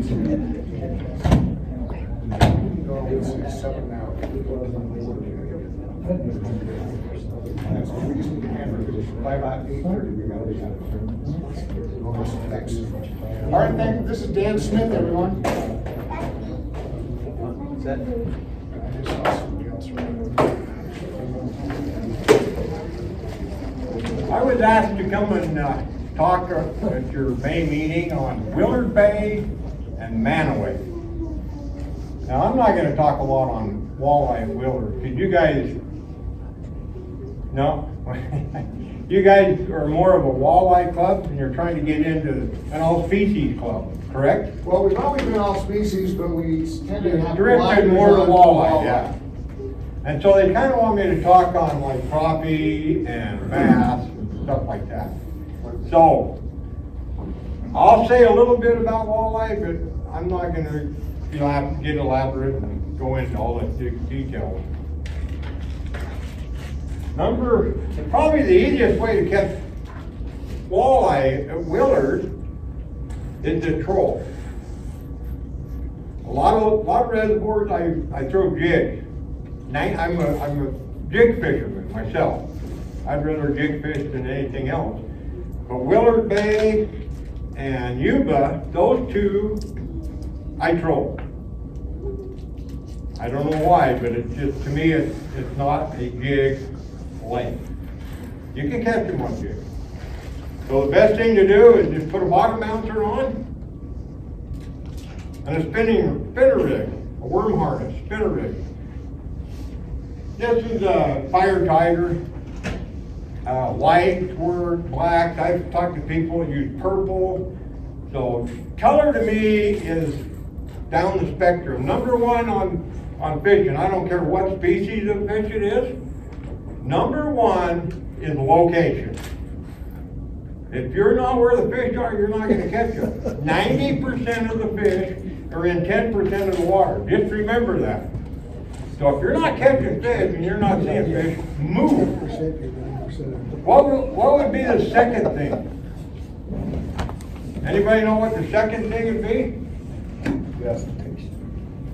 All right, thank you. This is Dan Smith, everyone. I was asked to come and talk at your May meeting on Willard Bay and Mantua. Now, I'm not going to talk a lot on walleye at Willard, because you guys, no, you guys are more of a walleye club, and you're trying to get into an all-species club, correct? Well, we've always been all species, but we tend to have Drifted more to walleye, yeah. And so they kind of want me to talk on like crappie and bass and stuff like that. So I'll say a little bit about walleye, but I'm not going to get elaborate and go into all the details. Probably the easiest way to catch walleye at Willard is to troll. A lot of reservoirs I throw jigs. I'm a jig fisherman myself. I'd rather jig fish than anything else. But Willard Bay and Yuba, those two, I troll. I don't know why, but it's just, to me, it's not a jig length. You can catch them on jig. So the best thing to do is just put a bottom bouncer on and a spinner rig, a worm harness, spinner rig. This is a Fire Tiger, white, sword, black. I've talked to people that use purple. So color to me is down the spectrum. Number one on fishing, I don't care what species of fish it is. Number one is location. If you're not where the fish are, you're not going to catch them. 90% of the fish are in 10% of the water. Just remember that. So if you're not catching fish and you're not seeing fish, move. What would be the second thing? Anybody know what the second thing would be? Yes.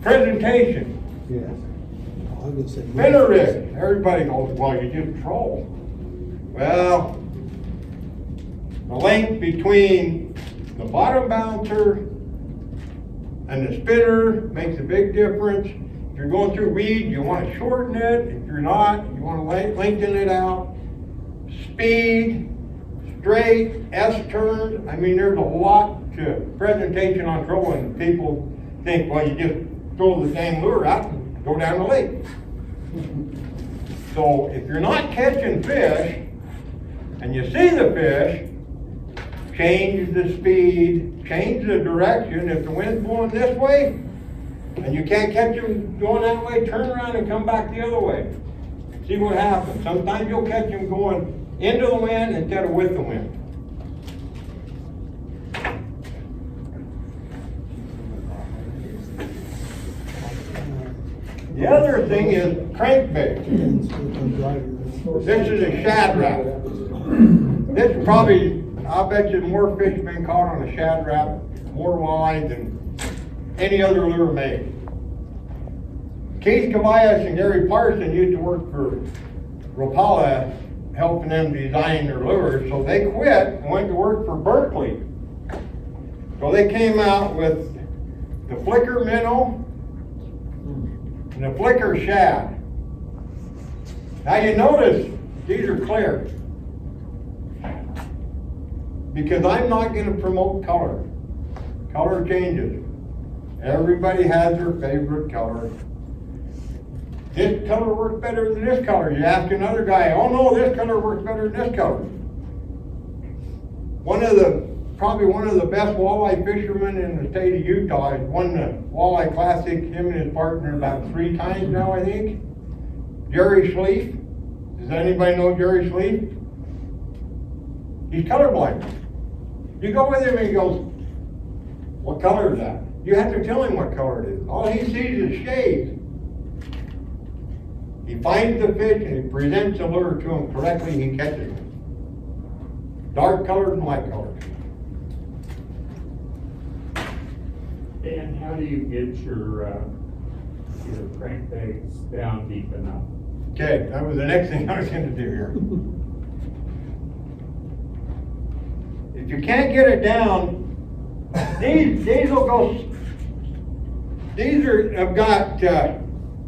Presentation. Yeah. Spinner rig. Everybody goes, well, you just troll. Well, the length between the bottom bouncer and the spinner makes a big difference. If you're going through weeds, you want to shorten it. If you're not, you want to lengthen it out. Speed, straight, S-turns. I mean, there's a lot to presentation on trolling. People think, well, you just throw the dang lure out and go down the lake. So if you're not catching fish and you see the fish, change the speed, change the direction. If the wind's blowing this way and you can't catch them going that way, turn around and come back the other way. See what happens. Sometimes you'll catch them going into the wind instead of with the wind. The other thing is crankbait. This is a shad wrap. This probably, I'll bet you more fish have been caught on a shad wrap, more walleye than any other lure made. Keith Caballas and Gary Parson used to work for Rapala, helping them design their lures, so they quit and went to work for Berkeley. So they came out with the flicker minnow and the flicker shad. Now you notice these are clear, because I'm not going to promote color. Color changes. Everybody has their favorite color. This color works better than this color. You ask another guy, oh no, this color works better than this color. Probably one of the best walleye fishermen in the state of Utah has won the Walleye Classic, him and his partner, about 3 times now, I think. Jerry Schleif. Does anybody know Jerry Schleif? He's colorblind. You go with him and he goes, what color is that? You have to tell him what color it is. All he sees is shades. He finds the fish and he presents the lure to him correctly, he catches it. Dark colored and light colored. Dan, how do you get your crankbaits down deep enough? Okay, that was the next thing I was gonna do here. If you can't get it down, these will go, have got,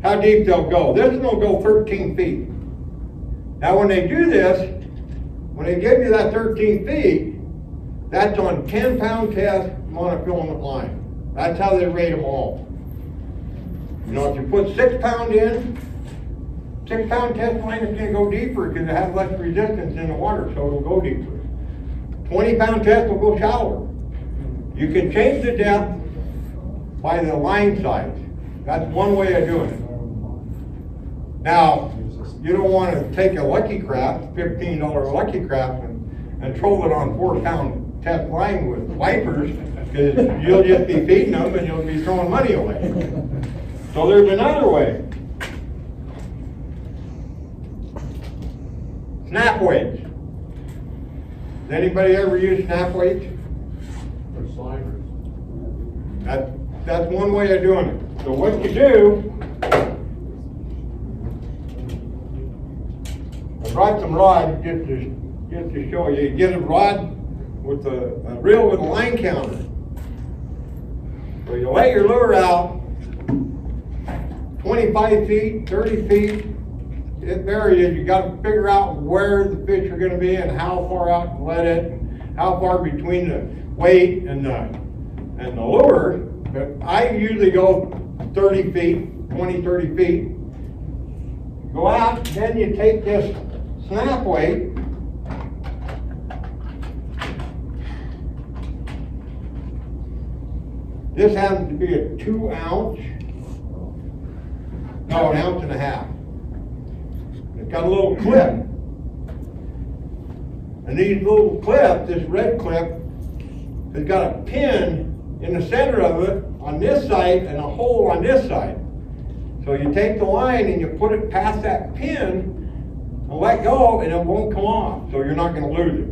how deep they'll go. This one will go 13 feet. Now when they do this, when they give you that 13 feet, that's on 10-pound test monofilament line. That's how they rate them all. You know, if you put 6-pound in, 6-pound test line is gonna go deeper because it has less resistance in the water, so it'll go deeper. 20-pound test will go shallower. You can change the depth by the line size. That's one way of doing it. Now, you don't want to take a Lucky Craft, $15 Lucky Craft, and troll it on 4-pound test line with wipers, because you'll just be feeding them and you'll be throwing money away. So there's another way. Snap weights. Has anybody ever used snap weights? Or sliders? That's one way of doing it. So what you do, I brought some rods just to show you. You get a rod with a reel with a line counter. So you let your lure out 25 feet, 30 feet. It varies. You got to figure out where the fish are going to be and how far out to let it, and how far between the weight and the lure. But I usually go 30 feet, 20, 30 feet. Go out, then you take this snap weight. This happens to be a 2-ounce, no, 1.5 ounces. It's got a little clip. And these little clips, this red clip, has got a pin in the center of it on this side and a hole on this side. So you take the line and you put it past that pin and let go, and it won't come off. So you're not going to lose it.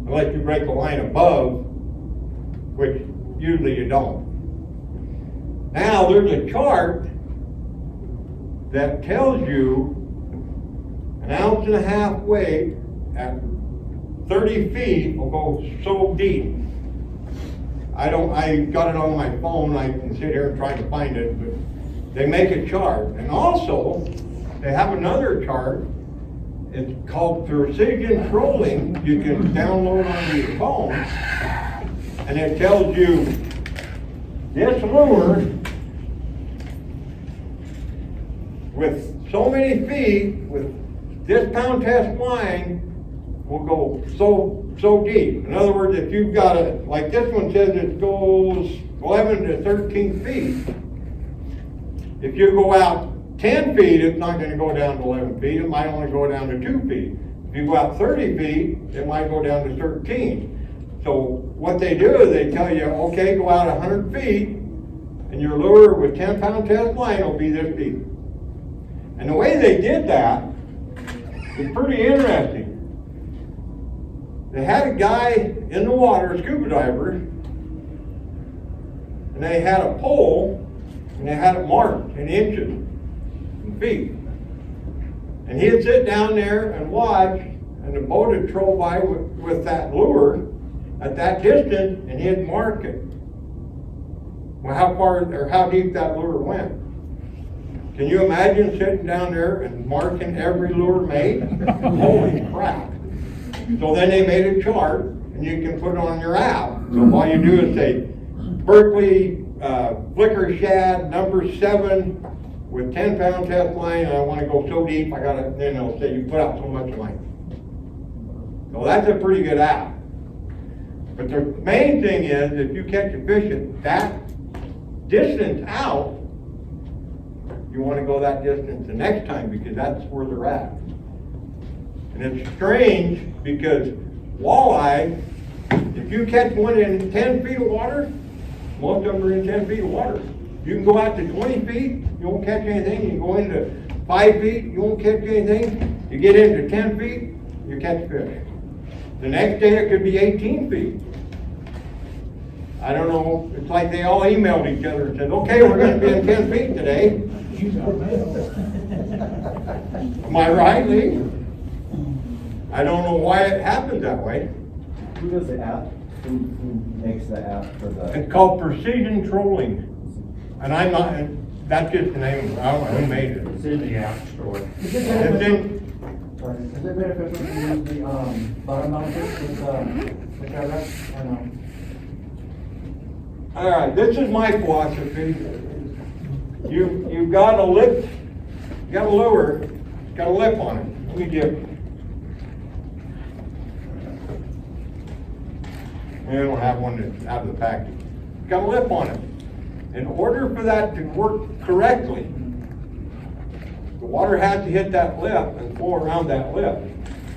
Unless you break the line above, which usually you don't. Now there's a chart that tells you 1.5 ounce weight at 30 feet will go so deep. I got it on my phone. I can sit here and try to find it, but they make a chart. And also, they have another chart. It's called Precision Trolling. You can download onto your phone, and it tells you this lure with so many feet with this pound test line will go so deep. In other words, if you've got a, like this one says it goes 11 to 13 feet. If you go out 10 feet, it's not going to go down to 11 feet. It might only go down to 2 feet. If you go out 30 feet, it might go down to 13. So what they do is they tell you, okay, go out 100 feet, and your lure with 10-pound test line will be this deep. And the way they did that is pretty interesting. They had a guy in the water, a scuba diver, and they had a pole, and they had it marked in inches and feet. And he'd sit down there and watch, and the boat would troll by with that lure at that distance, and he'd mark it. Well, how far or how deep that lure went. Can you imagine sitting down there and marking every lure made? Holy crap. So then they made a chart, and you can put it on your app. So all you do is say, Berkeley flicker shad number 7 with 10-pound test line, and I want to go so deep, I got it. Then they'll say you put out so much line. So that's a pretty good app. But the main thing is, if you catch a fish at that distance out, you want to go that distance the next time, because that's where they're at. And it's strange because walleye, if you catch one in 10 feet of water, most of them are in 10 feet of water. You can go out to 20 feet, you won't catch anything. You can go into 5 feet, you won't catch anything. You get into 10 feet, you catch fish. The next day it could be 18 feet. I don't know, it's like they all emailed each other and said, okay, we're gonna be in 10 feet today. Am I right, Lee? I don't know why it happened that way. Who does the app? Who makes the app for the? It's called Precision Trolling. And I'm not, that's just the name, I don't know who made it. It's in the app store. Is it It's beneficial, in- sorry, is it beneficial to use the, bottom mounters with Chatterbait or no? All right, this is my philosophy. You've got a lip, you got a lure, it's got a lip on it. Let me give. I don't have one that's out of the package. It's got a lip on it. In order for that to work correctly, the water has to hit that lip and flow around that lip.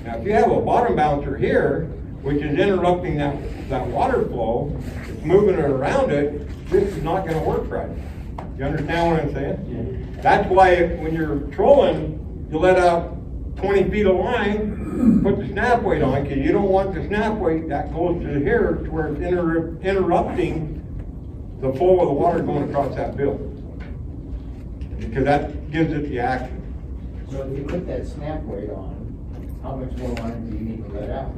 Now, if you have a bottom bouncer here, which is interrupting that water flow, it's moving it around it, this is not gonna work right. You understand what I'm saying? Yeah. That's why when you're trolling, you let out 20 feet of line, put the snap weight on, because you don't want the snap weight that goes to here to where it's interrupting the flow of the water going across that bill. Because that gives it the action. So if you put that snap weight on, how much more line do you need to let out?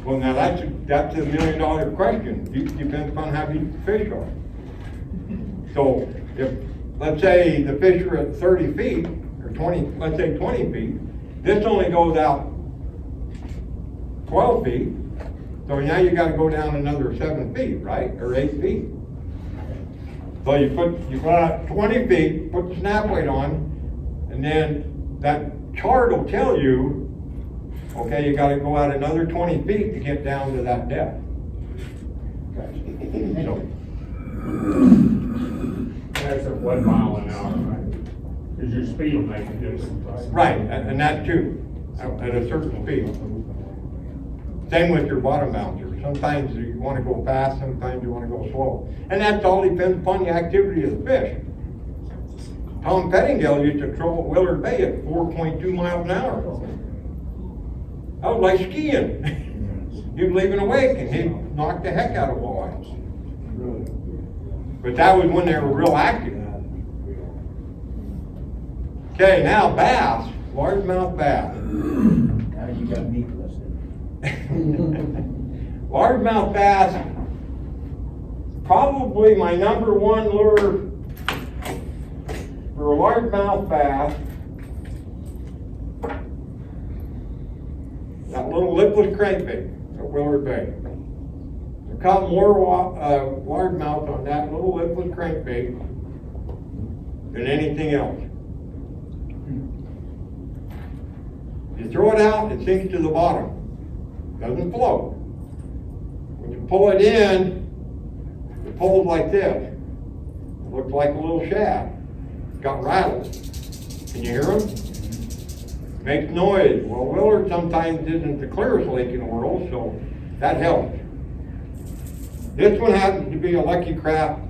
Well, now that's a $1 million question. Depends upon how deep the fish are. So if, let's say the fish are at 30 feet, or 20, let's say 20 feet, this only goes out 12 feet. So now you gotta go down another 7 feet, right? Or 8 feet. So you put out 20 feet, put the snap weight on, and then that chart will tell you, okay, you gotta go out another 20 feet to get down to that depth. So, That's at 1 mile an hour, right? Because your speed will make a difference. right, and that too, at a certain speed. Same with your bottom bouncer. Sometimes you wanna go fast, sometimes you wanna go slow. And that all depends upon the activity of the fish. Tom Pettingale used to troll at Willard Bay at 4.2 miles an hour. That was like skiing. He'd leave it awake and he'd knock the heck out of walleyes. But that was when they were real active. Okay, now bass, largemouth bass. Now you got me listed. Largemouth bass, probably my #1 lure for a largemouth bass. That little lipless crankbait at Willard Bay. I caught more largemouth on that little lipless crankbait than anything else. You throw it out, it sinks to the bottom. Doesn't float. When you pull it in, it pulls like this. It looks like a little shad. It's got rattles. Can you hear them? Makes noise. Well, Willard sometimes isn't the clearest lake in the world, so that helps. This one happens to be a Lucky Craft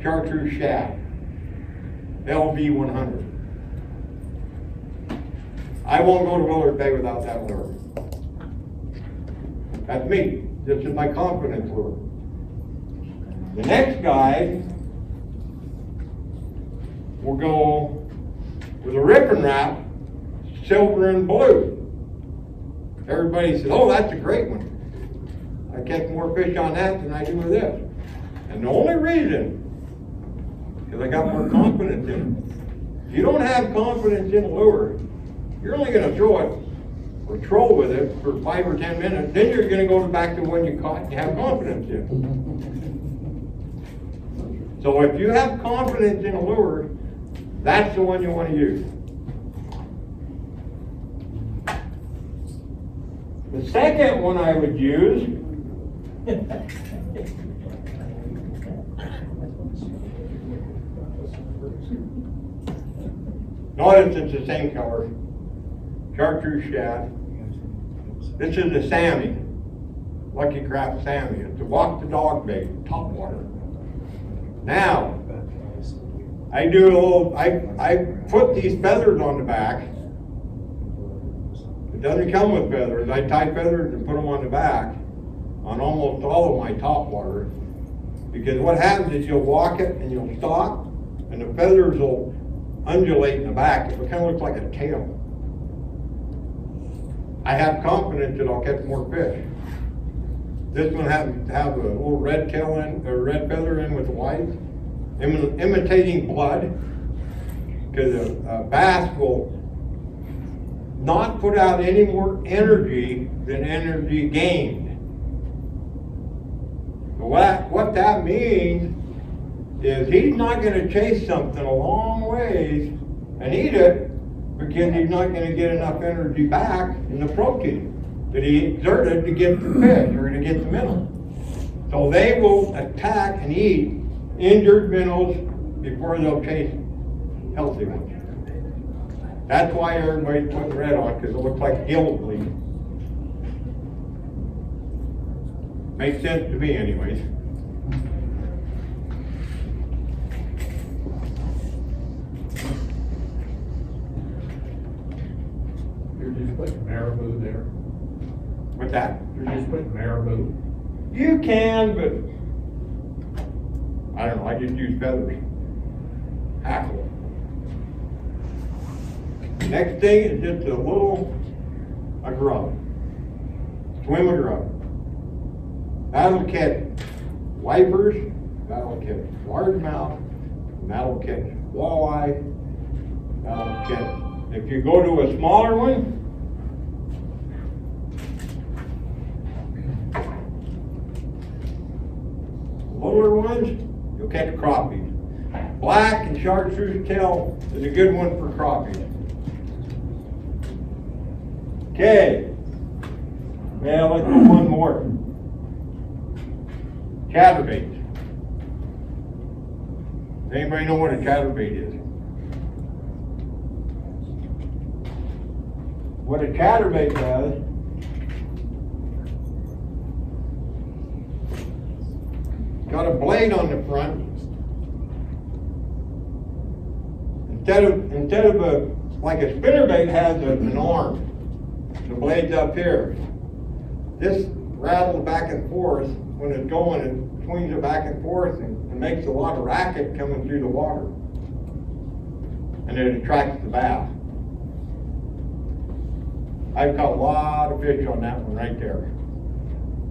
chartreuse shad, LV100. I won't go to Willard Bay without that lure. That's me. This is my confidence lure. The next guy will go with a ripping wrap, silver and blue. Everybody says, oh, that's a great one. I catch more fish on that than I do with this. And the only reason, because I got more confidence in it. If you don't have confidence in a lure, you're only gonna throw it or troll with it for 5 or 10 minutes, then you're gonna go back to one you caught and you have confidence in. So if you have confidence in a lure, that's the one you wanna use. The second one I would use notice it's the same color, chartreuse shad. This is a Sammy, Lucky Craft Sammy. It's a walk the dog bait, top water. Now, I do a little, I put these feathers on the back. It doesn't come with feathers. I tie feathers and put them on the back. on almost all of my top water. Because what happens is you'll walk it and you'll stop, and the feathers will undulate in the back. It kind of looks like a tail. I have confidence that I'll catch more fish. This one happens to have a little red tail in, or red feather in with the white, imitating blood. Because a bass will not put out any more energy than energy gained. So what that means is he's not going to chase something a long ways and eat it because he's not going to get enough energy back in the protein that he exerted to get the fish or to get the minnow. So they will attack and eat injured minnows before they'll chase healthy ones. That's why everybody's putting red on, because it looks like gill bleed. Makes sense to me anyways. You're just putting marabou there. What's that? You're just putting marabou. You can, but I don't know, I just use feathers. Hackle. Next thing is just a grub. Swim a grub. That'll catch wipers, that'll catch largemouth, and that'll catch walleye, that'll catch. If you go to a smaller one, littler ones, you'll catch crappies. Black and chartreuse tail is a good one for crappies. Okay. Well, let's do one more. Chatterbait. Anybody know what a chatterbait is? What a chatterbait does, got a blade on the front. Instead of like a spinnerbait has an arm. The blade's up here. This rattles back and forth when it's going, it swings it back and forth and makes a lot of racket coming through the water. And it attracts the bass. I've caught a lot of fish on that one right there.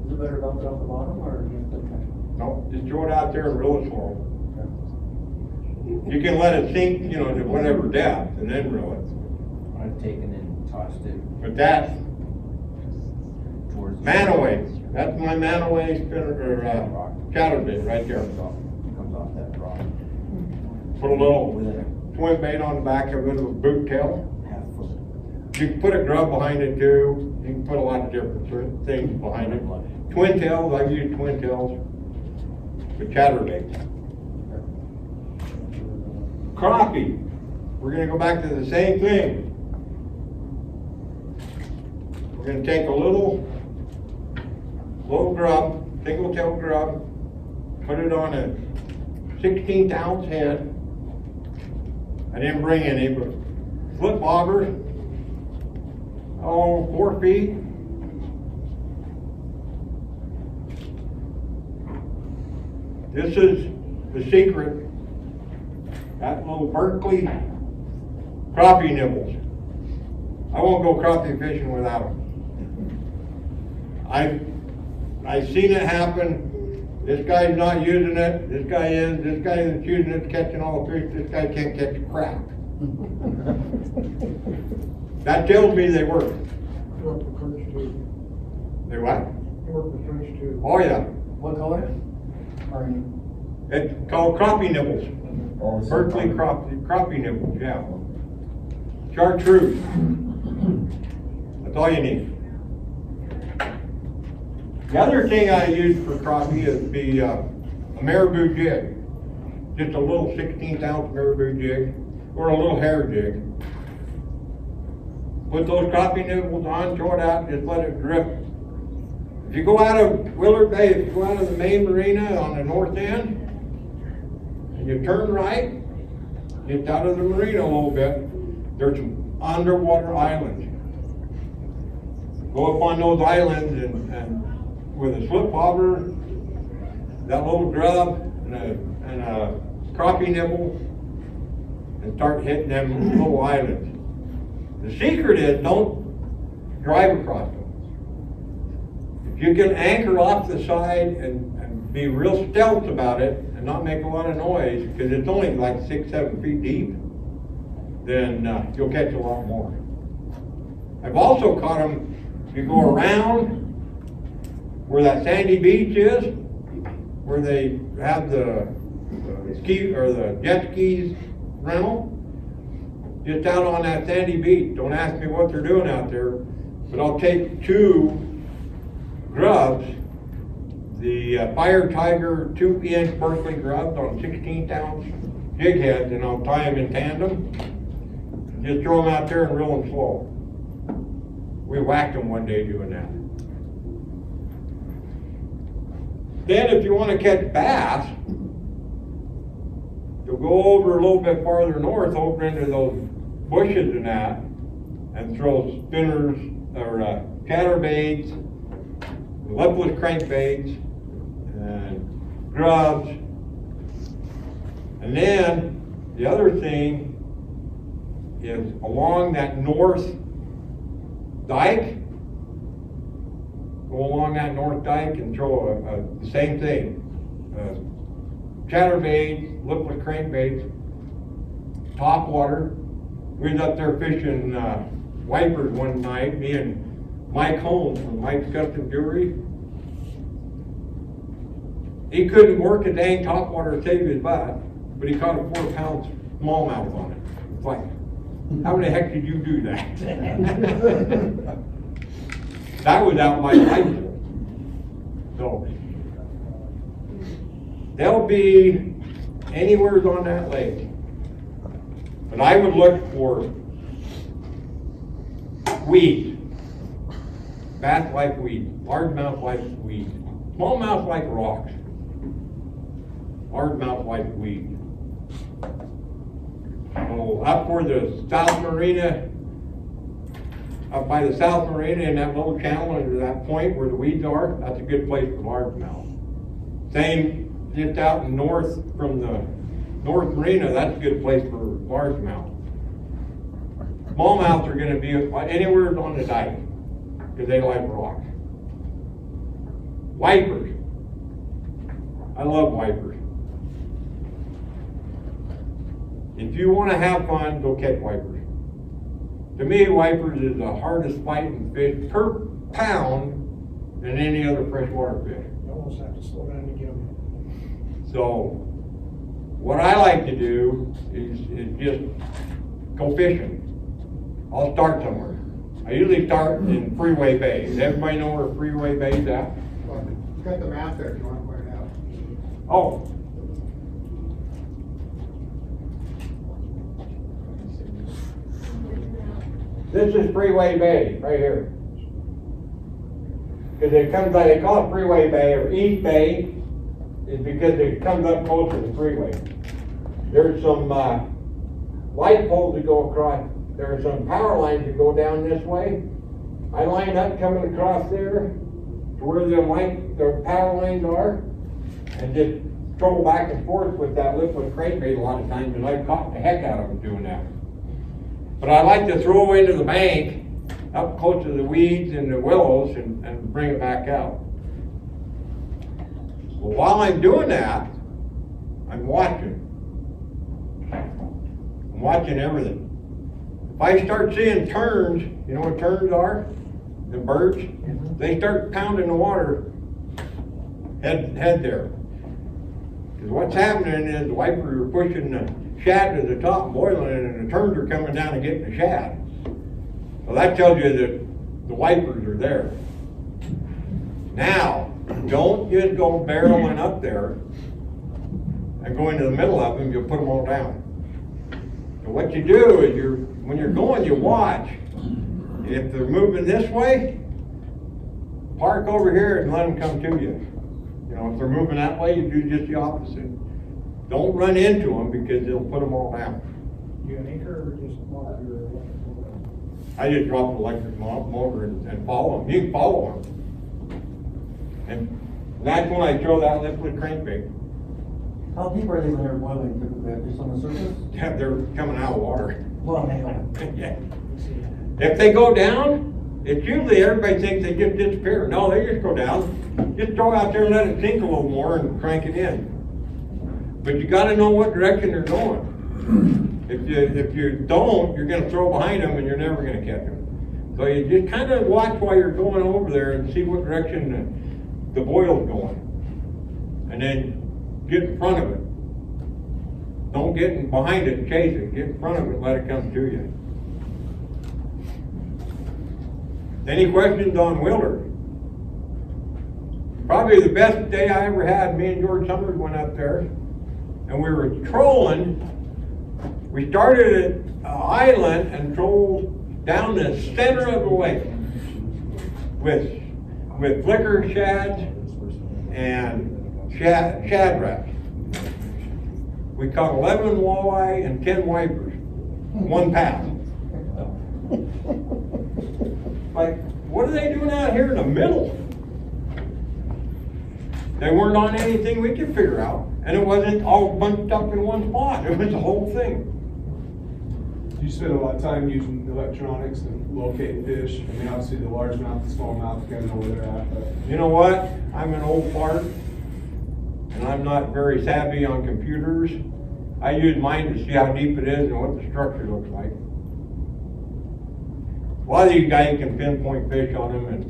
Is it better to dump it off the bottom or just put it? No, just throw it out there and reel it for them. You can let it sink, to whatever depth and then reel it. I've taken and tossed it But that's towards. Mantua. That's my Mantua spinner or chatterbait right there. Comes off that rock. Put a little With a twin bait on the back of it with a boot tail. half foot. You can put a grub behind it too. You can put a lot of different things behind it. Twin tails, I've used twin tails with chatterbaits. Crappie. We're gonna go back to the same thing. We're gonna take a little grub, single tail grub, put it on a 16th ounce head. I didn't bring any, but flip bobber, 4 feet. This is the secret. That little Berkeley crappie nibbles. I won't go crappie fishing without them. I've seen it happen. This guy's not using it. This guy is. This guy isn't using it, catching all the fish. This guy can't catch crap. That tells me they work. Work with French too. They what? Work with French too. Oh yeah. What color? Green. It's called crappie nibbles. Oh, it's Berkeley crappie nibbles, yeah. Chartreuse. That's all you need. The other thing I use for crappie is a marabou jig. Just a little 16th ounce marabou jig or a little hair jig. Put those crappie nibbles on, throw it out, just let it drip. If you go out of Willard Bay, if you go out of the main marina on the north end, and you turn right, get out of the marina a little bit, there's some underwater islands. Go up on those islands and with a slip bobber, that little grub, and a crappie nibble, and start hitting them little islands. The secret is don't drive across them. If you can anchor off the side and be real stealth about it and not make a lot of noise, because it's only like 6-7 feet deep, then you'll catch a lot more. I've also caught them, you go around where that sandy beach is, where they have the ski or the jet skis rental, just out on that sandy beach. Don't ask me what they're doing out there, but I'll take 2 grubs, the Fire Tiger 2-inch Berkeley grubs on 16-ounce jig heads, and I'll tie them in tandem. Just throw them out there and reel them slow. We whacked them one day doing that. Then if you want to catch bass, you'll go over a little bit farther north, over into those bushes and that, and throw spinners or chatterbaits, lipless crankbaits, and grubs. And then the other thing is along that north dike, go along that north dike and throw the same thing. Chatterbaits, lipless crankbaits, top water. We was up there fishing wipers one night, me and Mike Holmes from Mike's Custom Jewelry. He couldn't work a dang topwater to save his butt, but he caught a 4-pound smallmouth on it. It's like, how the heck did you do that? That was out my life. So, they'll be anywhere on that lake. But I would look for weed. Bass like weed, largemouth like weed, smallmouth like rocks, largemouth like weed. So up where the South Marina, up by the South Marina in that little channel under that point where the weeds are, that's a good place for largemouth. Same just out in north from the North Marina, that's a good place for largemouth. Smallmouths are going to be anywhere on the dike because they like rocks. Wipers. I love wipers. If you want to have fun, go catch wipers. To me, wipers is the hardest fighting fish per pound than any other freshwater fish. You almost have to slow down to get them. So, what I like to do is just go fishing. I'll start somewhere. I usually start in Freeway Bay. Does everybody know where Freeway Bay is at? Got the map there if you want to point it out. Oh. This is Freeway Bay, right here. Because it comes out, they call it Freeway Bay, or East Bay, is because it comes up close to the freeway. There's some light poles that go across. There are some power lines that go down this way. I line up coming across there to where the power lines are, and just stroll back and forth with that lipless crankbait a lot of times, and I've caught the heck out of them doing that. But I like to throw into the bank, up close to the weeds and the willows, and bring it back out. Well, while I'm doing that, I'm watching. I'm watching everything. If I start seeing terns, you know what terns are? The birds, they start pounding the water, head there. Because what's happening is the wipers are pushing the shad to the top and boiling it, and the terns are coming down and getting the shad. So that tells you that the wipers are there. Now, don't just go barreling up there and go into the middle of them, you'll put them all down. So what you do is when you're going, you watch. If they're moving this way, park over here and let them come to you. You know, if they're moving that way, you do just the opposite. Don't run into them because they'll put them all down. You an anchor or just walk your electric motor? I just drop the electric motor and follow them. You can follow them. And that's when I throw that liquid crankbait. How deep are they when they're boiling, typically, just on the surface? Yeah, they're coming out of water. Well, hang on. Yeah. If they go down, it's usually everybody thinks they just disappear. No, they just go down. Just throw out there and let it sink a little more and crank it in. But you gotta know what direction they're going. If you don't, you're gonna throw behind them and you're never gonna catch them. So you just kind of watch while you're going over there and see what direction the boil's going. And then get in front of it. Don't get in behind it and chase it. Get in front of it and let it come to you. Any questions on Willard? Probably the best day I ever had, me and George Summers went up there and we were trolling. We started at an island and trolled down the center of the lake with flicker shads and shad wraps. We caught 11 walleye and 10 wipers, 1 pass. Like, what are they doing out here in the middle? They weren't on anything we could figure out, and it wasn't all bunched up in one spot. It was the whole thing. You spend a lot of time using electronics and locating fish. I mean, obviously the largemouth, the smallmouth, you kind of know where they're at, but. You know what? I'm an old fart, and I'm not very savvy on computers. I use mine to see how deep it is and what the structure looks like. A lot of these guys can pinpoint fish on them, and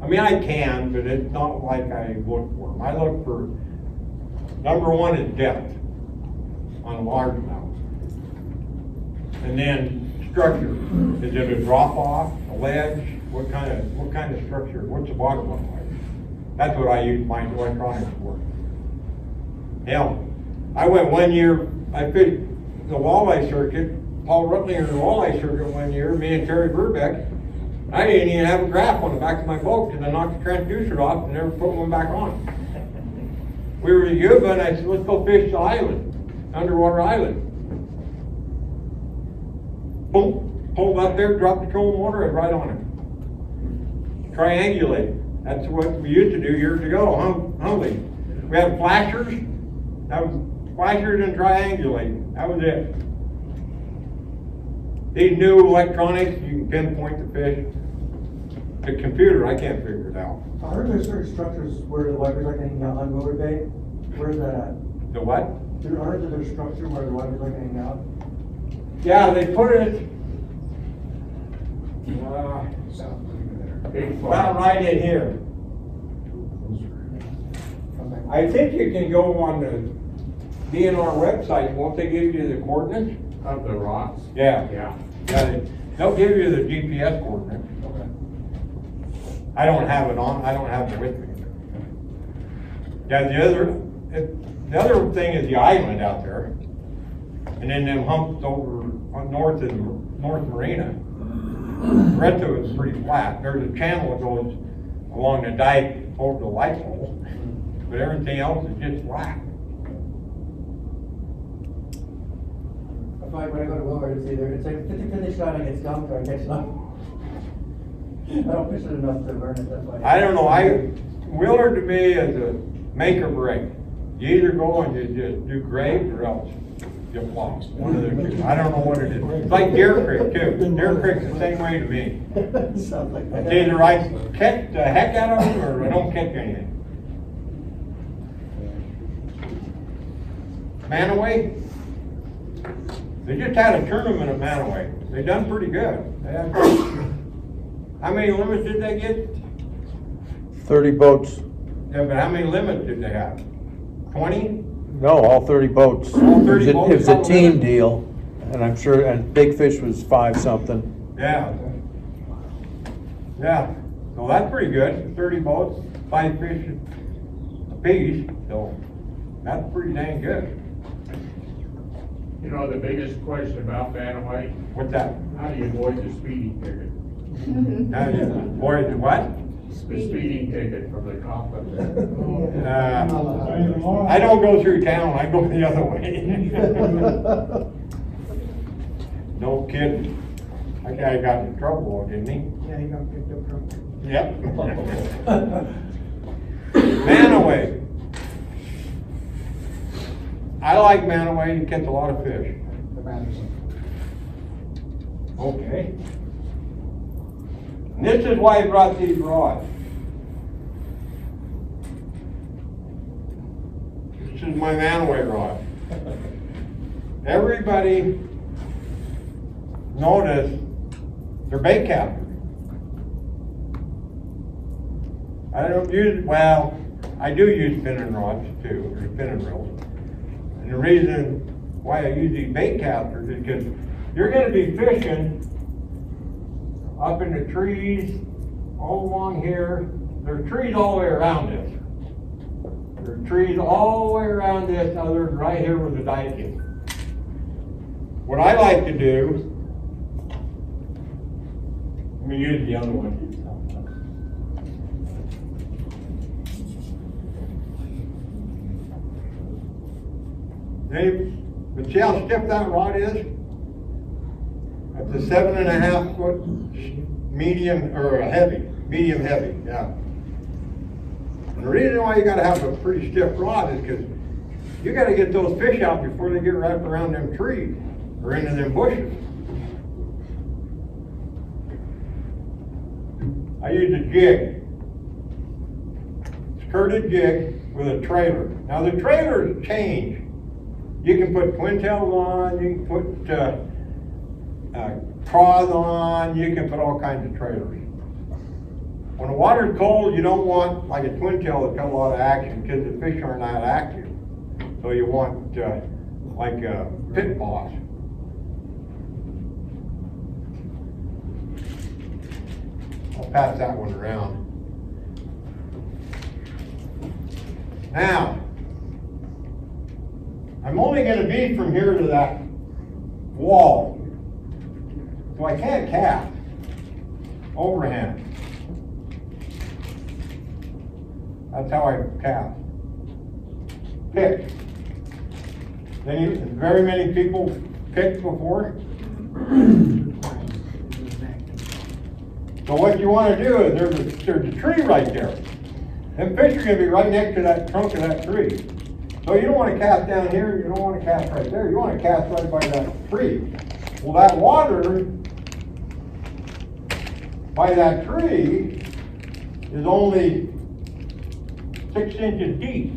I mean, I can, but it's not like I look for them. I look for, number one is depth on largemouth. And then structure. Is it a drop off, a ledge? What kind of structure? What's the bottom look like? That's what I use my electronics for. Hell, I went one year, I fished the walleye circuit, Paul Rutlinger in the walleye circuit one year, me and Terry Burbeck. I didn't even have a graph on the back of my boat because I knocked the transducer off and never put one back on. We were in Yuba and I said, let's go fish the island, underwater island. Boom, pulled up there, dropped the trolling water, and right on it. Triangulate. That's what we used to do years ago, humbly. We had flashers. That was flashers and triangulate. That was it. These new electronics, you can pinpoint the fish. The computer, I can't figure it out. I heard there's certain structures where the wipers are hanging out on Willard Bay. Where's that at? The what? Aren't there structure where the wipers are hanging out? Yeah, they put it about right in here. I think you can go on the DNR website. Won't they give you the coordinates? Of the rocks? Yeah. Yeah. They'll give you the GPS coordinates. Okay. I don't have it on, I don't have it with me. Yeah, the other thing is the island out there. And then them humps over on north Marina. The rest of it's pretty flat. There's a channel that goes along the dike over the light pole, but everything else is just flat. I find when I go to Willard, it's like 50-50 shot, I get stumped or I catch none. I don't fish it enough to learn it, that's why. I don't know, Willard to me is a make or break. You either go and you just do great or else you flop. One of the two. I don't know what it is. It's like Deer Creek too. Deer Creek's the same way to me. Sounds like that. It's either I catch the heck out of them or I don't catch anything. Manaway? They just had a tournament at Manaway. They done pretty good. They had, how many limits did they get? 30 boats. Yeah, but how many limits did they have? 20? No, all 30 boats. All 30 boats, It was a all team limits? deal, and I'm sure, and Big Fish was 5 something. Yeah. Yeah, so that's pretty good. 30 boats, 5 fish a piece, so that's pretty dang good. You know, the biggest question about Mantua, What's that? how do you avoid the speeding ticket? Now you avoid the what? The speeding ticket from the cop up there. I don't go through town, I go the other way. No kidding. That guy got in trouble, didn't he? Yeah, he got picked up drunk. Yep. Man-away. I like man-away, you catch a lot of fish. Okay. And this is why I brought these rods. This is my man-away rod. Everybody notice they're bait captors. I don't use, well, I do use spinning rods too, or spinning reels. And the reason why I use these bait casters is because you're gonna be fishing up in the trees, all along here. There's trees all the way around this. There's trees all the way around this, other than right here where the dike is. What I like to do, let me use the other one. But see how stiff that rod is? That's a 7.5 foot medium, or a heavy, medium heavy, yeah. And the reason why you gotta have a pretty stiff rod is because you gotta get those fish out before they get wrapped around them trees or into them bushes. I use a jig, skirted jig with a trailer. Now the trailers change. You can put twin tails on, you can put craws on, you can put all kinds of trailers. When the water's cold, you don't want like a twin tail that's got a lot of action because the fish aren't that active. So you want like a pit boss. I'll pass that one around. Now, I'm only going to be from here to that wall, so I can't cast overhand. That's how I cast. Pick. Very many people picked before. So what you want to do is there's a tree right there. Them fish are going to be right next to that trunk of that tree. So you don't want to cast down here, you don't want to cast right there, you want to cast right by that tree. Well, that water by that tree is only 6 inches deep.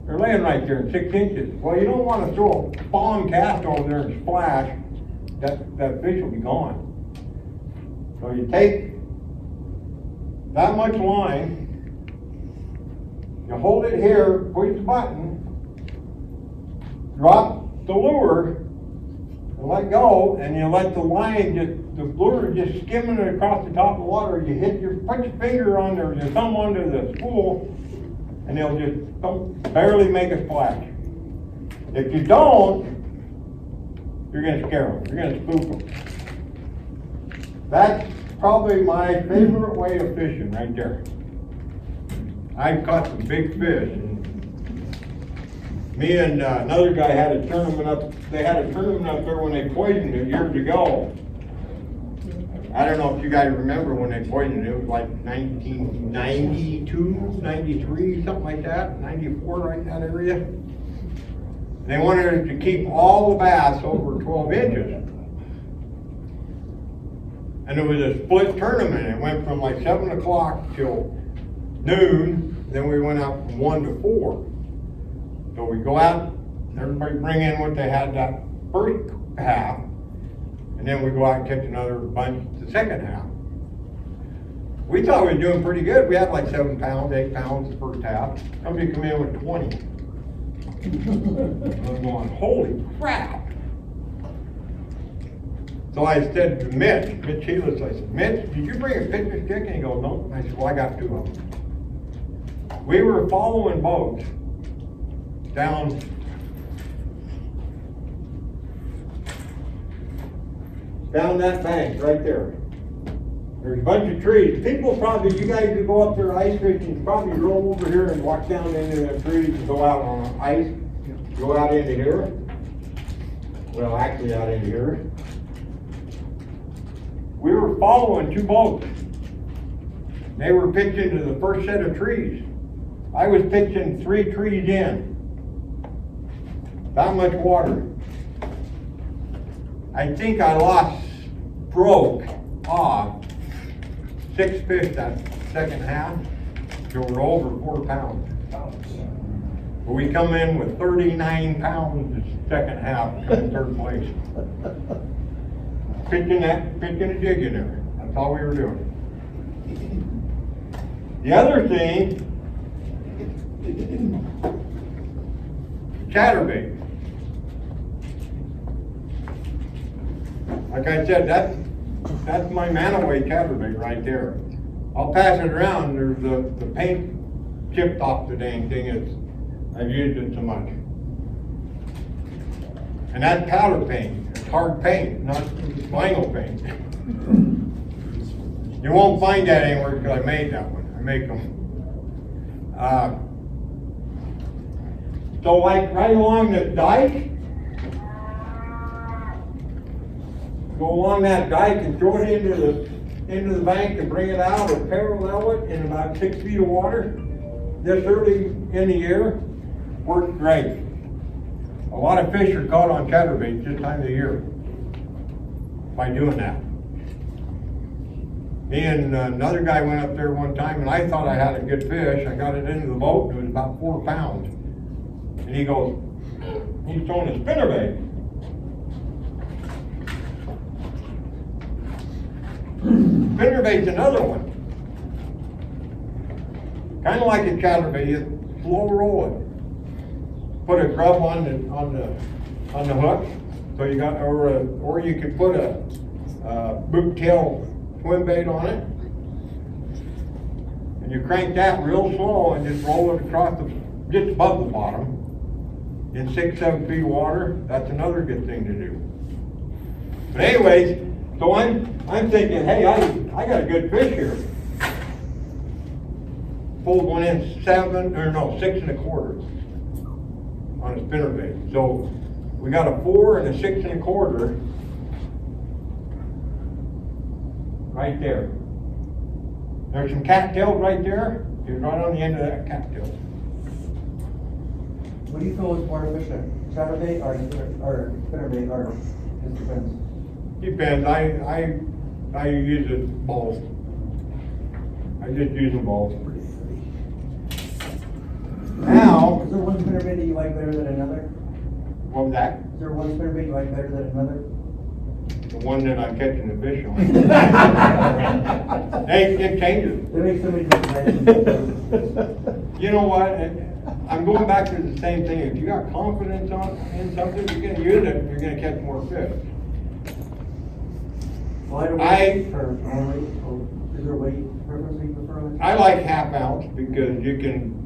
They're laying right there in 6 inches. Well, you don't want to throw a bomb cast over there and splash, that fish will be gone. So you take that much line, you hold it here, push the button, drop the lure, and let go, and you let the line the lure just skimming it across the top of the water. You put your finger on there, your thumb under the spool, and they'll just barely make a splash. If you don't, you're gonna scare them, you're gonna spook them. That's probably my favorite way of fishing right there. I've caught some big fish. Me and another guy had a tournament up. They had a tournament up there when they poisoned it years ago. I don't know if you guys remember when they poisoned it. It was like 1992, 93, something like that, 94, right in that area. They wanted to keep all the bass over 12 inches. And it was a split tournament. It went from like 7 o'clock till noon. Then we went out from 1 to 4. So we go out, everybody bring in what they had that first half, and then we go out and catch another bunch the second half. We thought we were doing pretty good. We had like 7 pounds, 8 pounds the first half. Somebody come in with 20. I was going, holy crap. So I said to Mitch Healis, I said, Mitch, did you bring a picture stick? And he goes, no. I said, well, I got 2 of them. We were following boats down that bank right there. There's a bunch of trees. People probably, you guys who go up there ice fishing, probably roll over here and walk down into the trees and go out on ice. Go out into here. Well, actually out into here. We were following 2 boats. They were pitching to the first set of trees. I was pitching 3 trees in. That much water. I think I broke off 6 fish that second half. They were over 4 pounds. But we come in with 39 pounds the second half, come in third place. Pitching a jig in there. That's all we were doing. The other thing, Chatterbait. Like I said, that's my Mantua Chatterbait right there. I'll pass it around, there's the paint chipped off the dang thing. I've used it so much. And that's powder paint, it's hard paint, not vinyl paint. You won't find that anywhere because I made that one. I make them. So like right along the dike, go along that dike and throw it into the bank and bring it out or parallel it in about 6 feet of water. This early in the year, worked great. A lot of fish are caught on chatterbait this time of the year by doing that. Me and another guy went up there one time and I thought I had a good fish. I got it into the boat, it was about 4 pounds. And he goes, he's throwing a spinnerbait. Spinnerbait's another one. Kind of like a chatterbait, you slow roll it. Put a grub on the hook, so you got, or you can put a boot tail swim bait on it, and you crank that real slow and just roll it across just above the bottom in 6-7 feet of water. That's another good thing to do. But anyways, so I'm thinking, hey, I got a good fish here. Pulled one in 6 1/4 on a spinnerbait. So we got a 4 and a 6 1/4 right there. There's some cattails right there. You're right on the end of that cattail. What do you feel is more efficient, chatterbait or spinnerbait, or just depends? Depends. I use it both. I just use them both. Now, Is there one spinnerbait that you like better than another? what was that? Is there one spinnerbait you like better than another? The one that I'm catching the fish on. Hey, it changes. It makes so many different. You know what? I'm going back to the same thing. If you got confidence in something, you're gonna use it, you're gonna catch more fish. Lighter weight or more weight, or is there a weight preference you prefer? I like 1/2 ounce because you can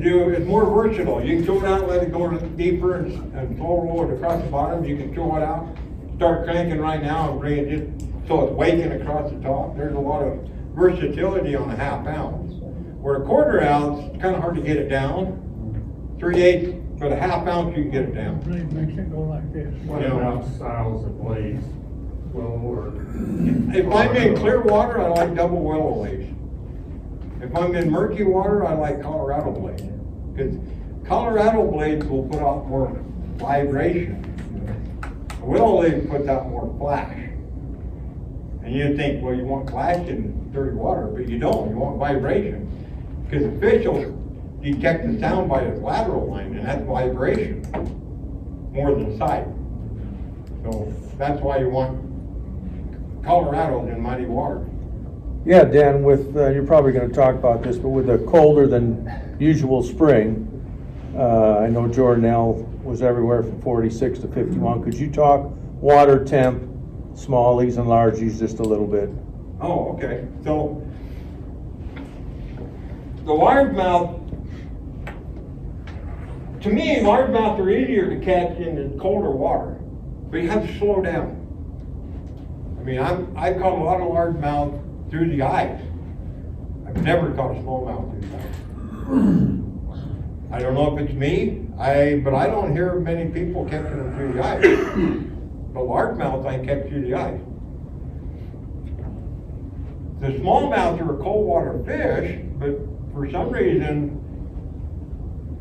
do, it's more versatile. You can throw it out, let it go deeper and slow roll it across the bottom. You can throw it out, start cranking right now and bring it just so it's waking across the top. There's a lot of versatility on a 1/2 ounce. Where a 1/4 ounce, it's kind of hard to get it down. 3/8, but a 1/2 ounce you can get it down. Really makes it go like this. What about styles of blades? Well, or. If I'm in clear water, I like double willow leaves. If I'm in murky water, I like Colorado blades. Because Colorado blades will put out more vibration. A willow leaf puts out more flash. And you think, well, you want flash in dirty water, but you don't. You want vibration. Because the fish will detect the sound by its lateral line, and that's vibration more than sight. So that's why you want Colorados in muddy water. Yeah, Dan, with, you're probably gonna talk about this, but with a colder than usual spring, I know Jordanelle was everywhere from 46 to 51. Could you talk water temp, smallies and largies just a little bit? Oh, okay. So the largemouth, to me, largemouth are easier to catch in the colder water, but you have to slow down. I mean, I've caught a lot of largemouth through the ice. I've never caught a smallmouth through the ice. I don't know if it's me, but I don't hear many people catching them through the ice. But largemouth I catch through the ice. the smallmouth are a cold water fish, but for some reason,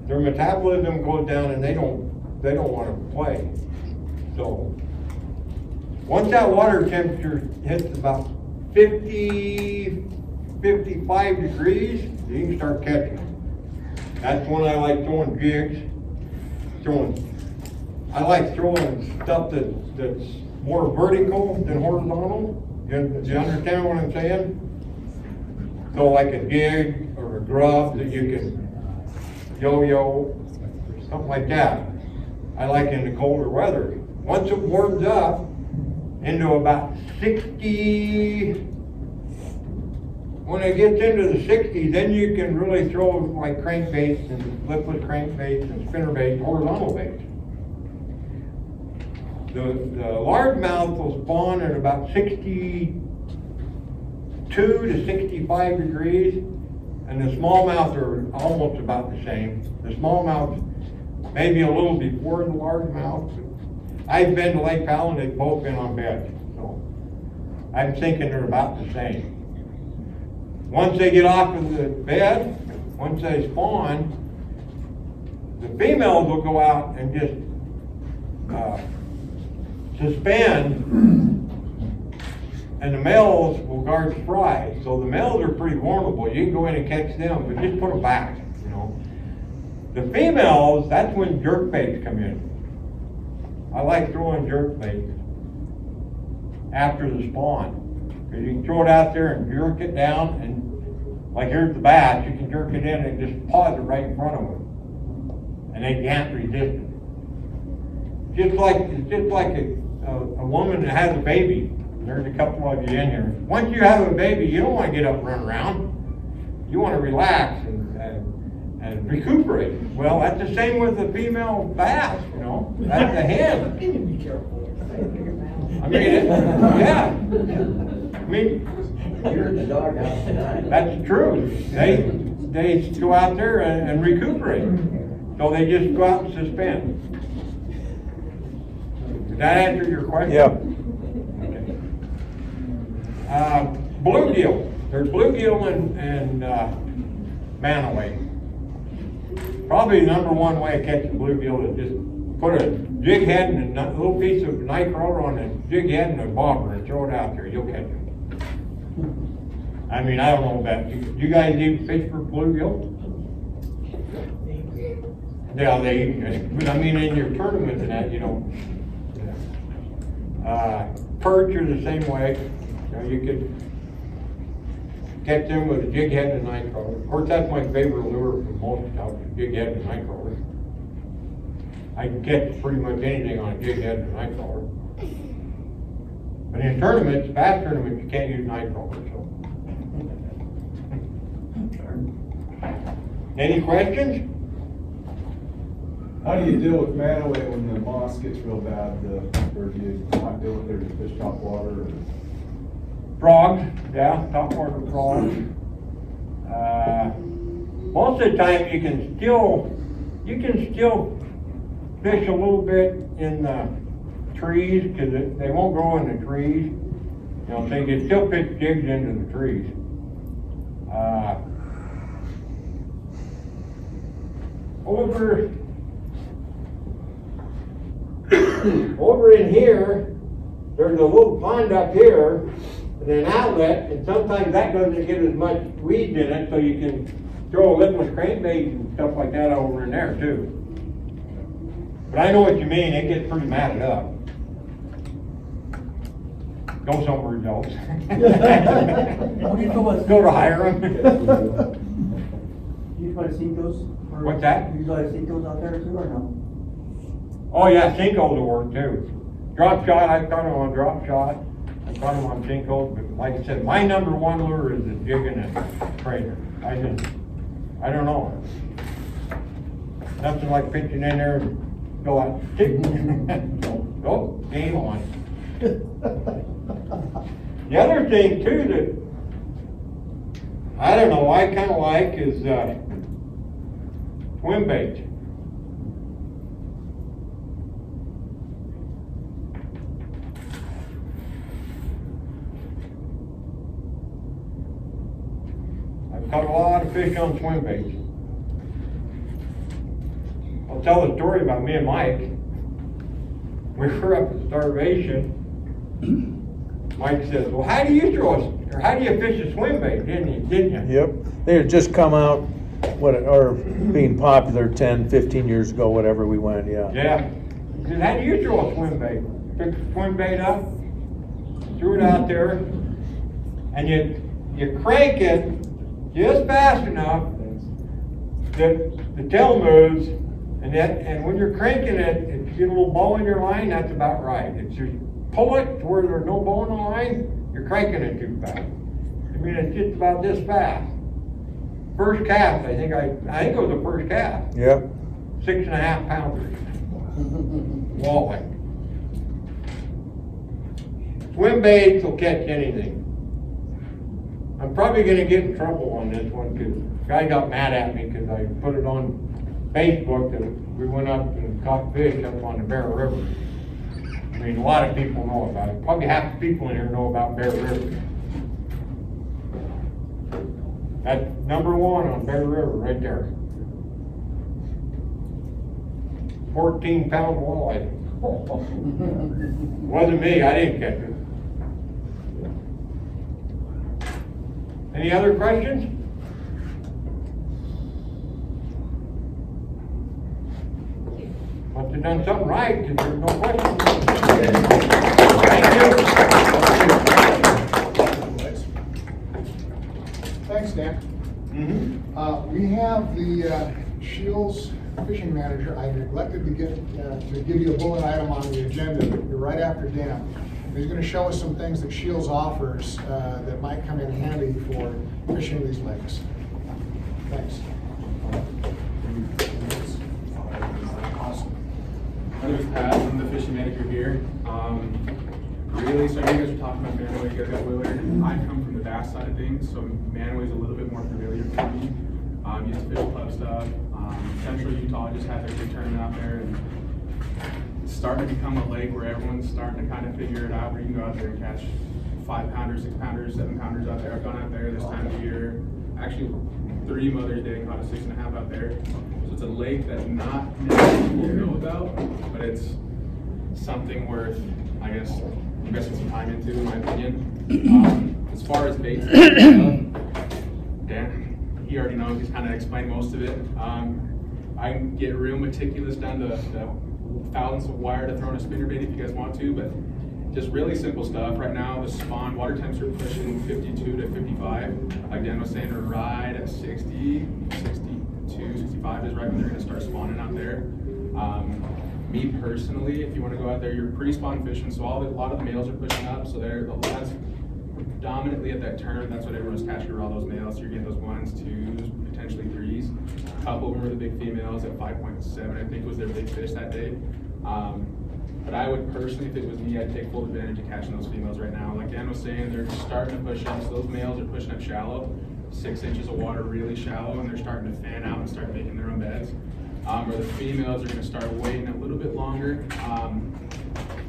their metabolism goes down and they don't want to play. So, once that water temperature hits about 50, 55 degrees, you can start catching them. That's when I like throwing jigs, I like throwing stuff that's more vertical than horizontal. Do you understand what I'm saying? So like a jig or a grub that you can yo-yo, something like that. I like in the colder weather. Once it warms up into about 60, when it gets into the 60s, then you can really throw like crankbaits and lipless crankbaits and spinnerbaits, horizontal baits. The largemouth will spawn at about 62 to 65 degrees, and the smallmouth are almost about the same. The smallmouth maybe a little before the largemouth. I've been to Lake Powell and they've both been on beds, so I'm thinking they're about the same. Once they get off of the bed, once they spawn, the females will go out and just suspend, and the males will guard the fry. So the males are pretty vulnerable. You can go in and catch them, but just put them back, you know. The females, that's when jerkbaits come in. I like throwing jerkbaits after the spawn, because you can throw it out there and jerk it down, and like here's the bass, you can jerk it in and just pause it right in front of them, and they can't resist it. It's just like a woman that has a baby. There's a couple of you in here. Once you have a baby, you don't want to get up and run around. You want to relax and recuperate. Well, that's the same with the female bass, you know. That's the hen. Be careful. I mean, yeah. I mean, You're in the doghouse tonight. that's true. They go out there and recuperate. So they just go out and suspend. Did that answer your question? Yeah. Bluegill. There's bluegill and manaway. Probably the number one way of catching bluegill is just put a jig head and a little piece of night crawler on a jig head and a bobber and throw it out there. You'll catch them. I mean, I don't know about you. Do you guys even fish for bluegill? Yeah, they eat it. But I mean, in your tournaments and that, you don't. Perch are the same way. You know, you could catch them with a jig head and a night crawler. Of course, that's my favorite lure for most stuff, jig head and night crawler. I can catch pretty much anything on a jig head and a night crawler. But in tournaments, bass tournaments, you can't use night crawler, so. Any questions? How do you deal with manaway when the moss gets real bad, or do you not deal with it, or fish top water? Or? Frogs, yeah, topwater frogs. Most of the time you can still fish a little bit in the trees, because they won't grow in the trees. You know, so you can still pitch jigs into the trees. Over in here, there's a little pond up here, and an outlet, and sometimes that doesn't get as much weeds in it, so you can throw a lipless crankbait and stuff like that over in there too. But I know what you mean, it gets pretty matted up. Go somewhere else. Go to Hiram. You try to sink those? What's that? You try to sink those out there too, or no? Oh yeah, sinkholes will work too. Drop shot, I caught them on drop shot. I caught them on sinkholes, but like I said, my number one lure is the jig and the trailer. I don't know. Nothing like pitching in there and go out, tick. Go, game on. The other thing too that, I don't know, I kinda like is, swim bait. caught a lot of fish on swim baits. I'll tell a story about me and Mike. We were up at Starvation. Mike says, well, how do you fish a swim bait, didn't you? Yep, they had just come out, or being popular 10, 15 years ago, whatever we went, yeah. Yeah. He said, how do you throw a swim bait? Pick the swim bait up, threw it out there, and you crank it just fast enough that the tail moves, and when you're cranking it, if you get a little bow in your line, that's about right. If you pull it to where there's no bow in the line, you're cranking it too fast. I mean, it's just about this fast. First cast, I think it was the first cast. Yep. 6.5 pounders. Walleye. Swim baits will catch anything. I'm probably gonna get in trouble on this one because a guy got mad at me because I put it on Facebook that we went up and caught fish up on the Bear River. I mean, a lot of people know about it. Probably half the people in here know about Bear River. That's number 1 on Bear River right there. 14-pound walleye. Wasn't me, I didn't catch it. Any other questions? Must have done something right, because there's no questions. Thank you. Thanks, Dan. We have the Shields fishing manager. I neglected to give you a bullet item on the agenda, but you're right after Dan. He's going to show us some things that Shields offers that might come in handy for fishing these lakes. Thanks. Awesome. My name is Pat, I'm the fishing manager here. Really, so you guys are talking about Mantua, you guys got Willard. I come from the bass side of things, so Mantua is a little bit more familiar for me. Used to fish club stuff. Central Utah just had their big tournament out there, and it's starting to become a lake where everyone's starting to kind of figure it out, where you can go out there and catch 5-pounders, 6-pounders, 7-pounders out there. I've gone out there this time of year. Actually, 3 Mother's Day and caught a 6.5 out there. So it's a lake that not many people know about, but it's something worth, I guess, investing some time into, in my opinion. As far as baits, Dan, he already knows, he's kind of explained most of it. I can get real meticulous down to thousands of wire to throw in a spinnerbait if you guys want to, but just really simple stuff. Right now, the spawn water temps are pushing 52 to 55. Like Dan was saying, they're right at 60, 62, 65 is right when they're going to start spawning out there. Me personally, if you want to go out there, you're pre-spawn fishing, so a lot of the males are pushing up, so that's predominantly at that turn. That's what everyone's catching, are all those males. So you're getting those 1s, 2s, potentially 3s. A couple of them were the big females at 5.7, I think was their big fish that day. But I would personally, if it was me, I'd take full advantage of catching those females right now. Like Dan was saying, they're starting to push up, so those males are pushing up shallow, 6 inches of water really shallow, and they're starting to fan out and start making their own beds. Where the females are going to start waiting a little bit longer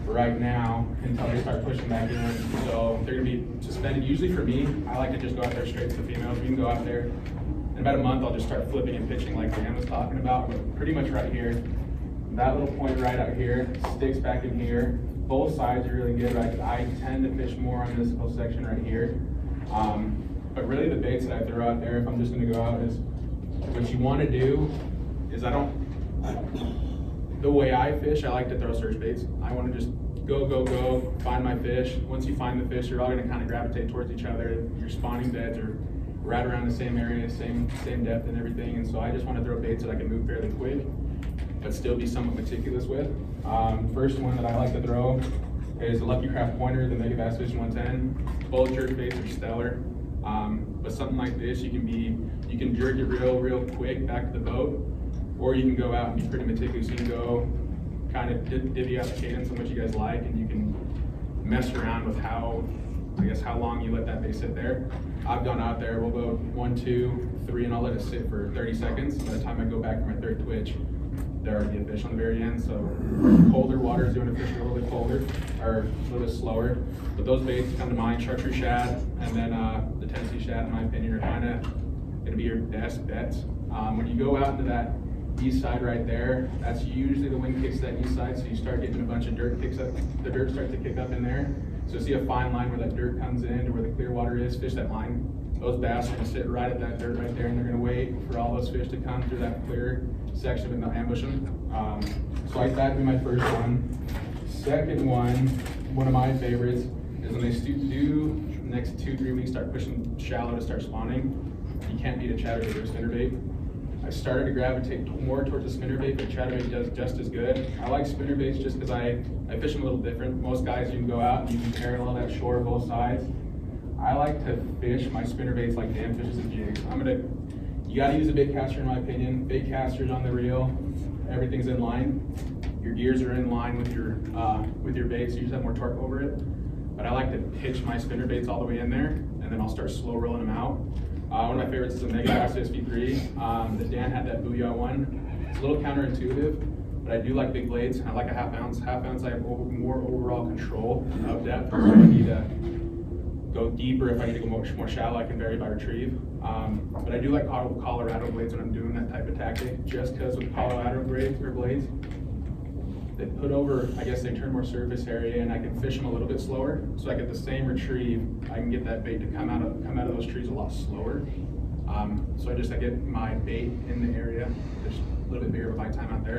right now until they start pushing back in. So they're going to be suspended. Usually for me, I like to just go out there straight to the females. We can go out there. In about a month, I'll just start flipping and pitching like Dan was talking about. But pretty much right here, that little point right out here, sticks back in here. Both sides are really good. I tend to fish more on this whole section right here. But really the baits that I throw out there, if I'm just going to go out, is what you want to do is the way I fish, I like to throw search baits. I want to just go, find my fish. Once you find the fish, you're all going to kind of gravitate towards each other. Your spawning beds are right around the same area, same depth and everything. And so I just want to throw baits that I can move fairly quick, but still be somewhat meticulous with. First one that I like to throw is the Lucky Craft Pointer, the Mega Bass Fishing 110. Both jerk baits are stellar. But something like this, you can jerk it real quick back to the boat, or you can go out and be pretty meticulous. You can go kind of divvy out the cadence on what you guys like, and you can mess around with how long you let that bait sit there. I've gone out there, we'll go 1, 2, 3, and I'll let it sit for 30 seconds. By the time I go back for my third twitch, there already a fish on the very end. So colder waters, doing a fish a little bit colder, or a little bit slower. But those baits come to mind, chartreuse shad, and then the Tennessee shad, in my opinion, are kind of gonna be your best bets. When you go out into that east side right there, that's usually the wind kicks that east side, so you start getting a bunch of dirt kicks up, the dirt starts to kick up in there. So see a fine line where that dirt comes in to where the clear water is, fish that line. Those bass are gonna sit right at that dirt right there, and they're gonna wait for all those fish to come through that clear section and they'll ambush them. So like that'd be my first one. Second one of my favorites is when they do the next 2-3 weeks start pushing shallow to start spawning. You can't beat a chatterbait or a spinnerbait. I started to gravitate more towards the spinnerbait, but chatterbait does just as good. I like spinnerbaits just because I fish them a little different. Most guys, you can go out and you can parallel that shore both sides. I like to fish my spinnerbaits like Dan fishes and jigs. You gotta use a bait caster in my opinion. Bait casters on the reel, everything's in line. Your gears are in line with your bait, so you just have more torque over it. But I like to pitch my spinnerbaits all the way in there, and then I'll start slow rolling them out. One of my favorites is a Mega Bass SV3. The Dan had that Booyah one. It's a little counterintuitive, but I do like big blades. I like a half ounce. Half ounce, I have more overall control of depth. So if I need to go deeper, if I need to go more shallow, I can vary by retrieve. But I do like Colorado blades when I'm doing that type of tactic, just because with Colorado blades, they put over, I guess they turn more surface area, and I can fish them a little bit slower, so I get the same retrieve. I can get that bait to come out of those trees a lot slower. So I get my bait in the area. There's a little bit bigger of a bite time out there.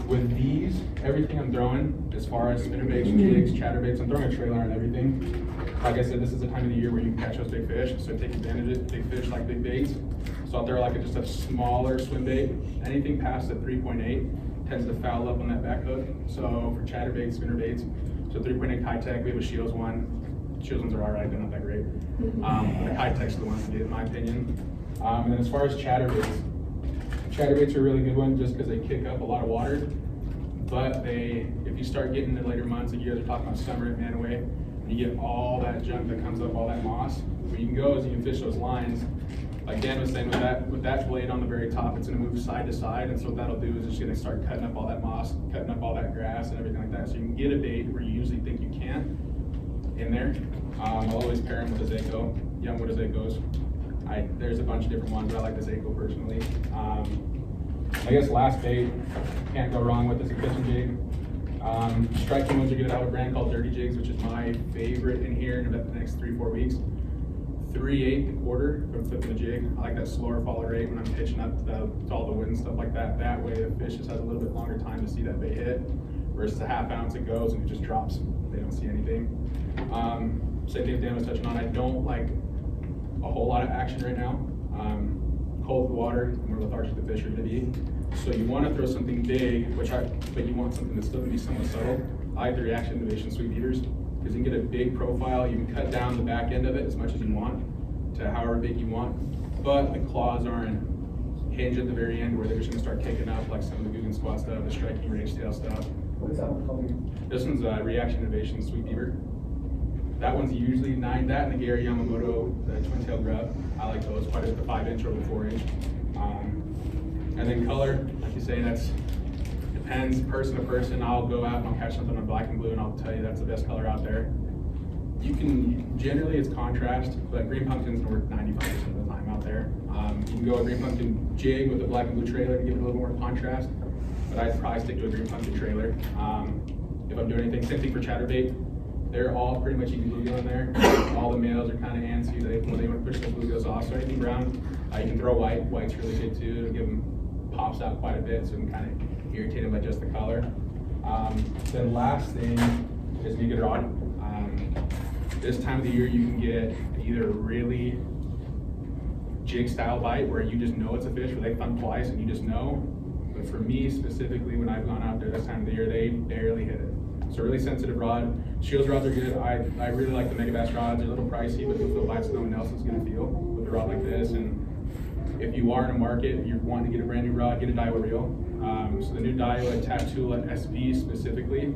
With these, everything I'm throwing, as far as spinnerbaits, jigs, chatterbaits, I'm throwing a trailer on everything. Like I said, this is the time of the year where you can catch those big fish, so take advantage of it. Big fish like big baits. So I'll throw just a smaller swim bait. Anything past the 3.8 tends to foul up on that back hook. So for chatterbaits, spinnerbaits, so 3.8 Kitech, we have a Shields one. Shields ones are alright, they're not that great. The Kitech's the ones to get in my opinion. And then as far as chatterbaits are a really good one just because they kick up a lot of water. But if you start getting in the later months, like you guys are talking about summer at Mantua, you get all that junk that comes up, all that moss. Where you can go is you can fish those lines. Like Dan was saying, with that blade on the very top, it's gonna move side to side, and so what that'll do is it's gonna start cutting up all that moss, cutting up all that grass and everything like that. So you can get a bait where you usually think you can't in there. I'll always pair them with a Zako, Youngwood Zakos. There's a bunch of different ones, but I like the Zako personally. I guess last bait, can't go wrong with is a kitchen jig. Striking ones, you get out of a brand called Dirty Jigs, which is my favorite in here in about the next 3-4 weeks. 3/8 a quarter from flipping the jig. I like that slower follow rate when I'm pitching up to all the wind and stuff like that. That way the fish just has a little bit longer time to see that bait hit, versus a half ounce it goes and it just drops. They don't see anything. Same thing Dan was touching on. I don't like a whole lot of action right now. Cold water, the more lethargic the fish are gonna be. So you wanna throw something big, but you want something that's still gonna be somewhat subtle. I like the reaction innovation sweet beaters, because you can get a big profile. You can cut down the back end of it as much as you want to however big you want, but the claws aren't hinged at the very end where they're just gonna start kicking up like some of the Guggen Squat stuff, the striking range tail stuff. What's that one called? This one's reaction innovation sweet beaver. That one's usually that and the Gary Yamamoto, the twin tail grub. I like those quite a bit, the 5-inch or the 4-inch. And then color, like you say, depends person to person. I'll go out and I'll catch something on black and blue and I'll tell you that's the best color out there. Generally it's contrast, but green pumpkin's gonna work 95% of the time out there. You can go a green pumpkin jig with a black and blue trailer to give it a little more contrast, but I'd probably stick to a green pumpkin trailer. If I'm doing anything, same thing for chatterbait. They're all pretty much equal bluegill in there. All the males are kind of antsy. When they want to push those bluegills off, so anything brown, you can throw white. White's really good too. It'll give them pops out quite a bit, so you can kind of irritate them by just the color. Then last thing is you get a rod. This time of the year, you can get either a really jig style bite where you just know it's a fish, where they thump twice and you just know. But for me specifically, when I've gone out there this time of the year, they barely hit it. So really sensitive rod. Shields rods are good. I really like the Mega Bass rods. They're a little pricey, but you'll feel bites no one else is gonna feel with a rod like this. And if you are in a market, you're wanting to get a brand new rod, get a Daiwa reel. So the new Daiwa Tattoola SP specifically,